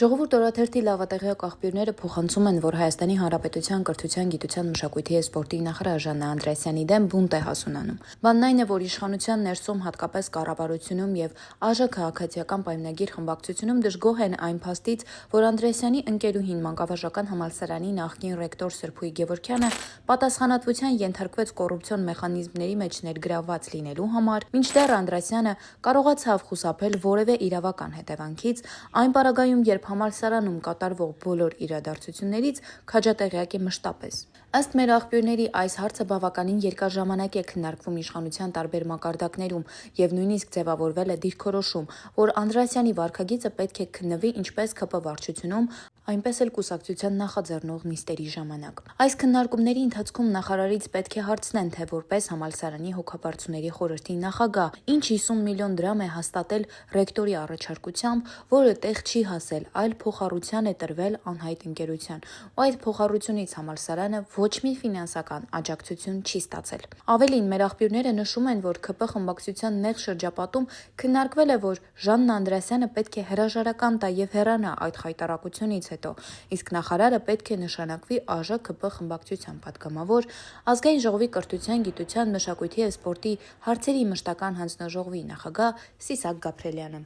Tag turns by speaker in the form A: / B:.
A: Ժողովուրդ օրաթերթի լավատեղյակ աղբյուրները փոխանցում են, որ Հայաստանի Հանրապետության կրթության, գիտության, մշակույթի և սպորտի նախարար Ժաննա Անդրեասյանի դեմ բունտ է հասունանում։ Բանն այն է, որ իշխանության ներսում, հատկապես կառավարությունում և ԱԺ քաղաքացիական պայմանագիր խմբակցությունում դժգոհ են այն փաստից, որ Անդրեասյանի ընկերուհին Մանկավարժական համալսարանի նախկին ռեկտոր Սրփուհի Գևորգյանը պատասխանատվության ենթարկվեց կոռուպցիոն մեխանիզմների մեջ ներգրավված լինելու համար, մինչդեռ Անդրեասյանը կարողացավ խուսափել որևէ իրավական հետևանքից, այն պարագայում, երբ համալսարանում կատարվող բոլոր իրադարձություններից քաջատեղյակ է մշտապես։ Ըստ մեր աղբյուրների, այս հարցը բավականին երկար ժամանակ է քննարկվում իշխանության տարբեր մակարդակներում և նույնիսկ ձևավորվել է դիրքորոշում, որ Անդրեասյանի վարքագիծը պետք է քննվի ինչպես ՔՊ վարչությունում, այնպես էլ կուսակցության նախաձեռնող նիստերի ժամանակ։ Այս քննարկումների ընթացքում նախարարից պետք է հարցնեն, թե որպես համալսարանի հոգաբարձուների խորհրդի նախագահ, ինչ 50 միլիոն դրամ է հաստատել ռեկտորի առաջարկությամբ, որը տեղ չի հասել, այլ փոխառության է տրվել անհայտ ընկերության, ու այդ փոխառությունից համալսարանը ոչ մի ֆինանսական աջակցություն չի ստացել։ Ավելին, մեր աղբյուրները նշում են, որ ՔՊ խմբակցության նեղ շրջապատում քննարկվել է, որ Ժաննա Անդրեասյանը պետք է հրաժարական տա և հեռանա այդ խայտառակությունից հետո, իսկ նախարարը պետք է նշանակվի ԱԺ ՔՊ խմբակցության պատգամավոր, Ազգային ժողովի կրթության, գիտության, մշակույթի և սպորտի հարցերի մշտական հանձնաժողովի նախագահ Սիսակ Գաբրելյանը։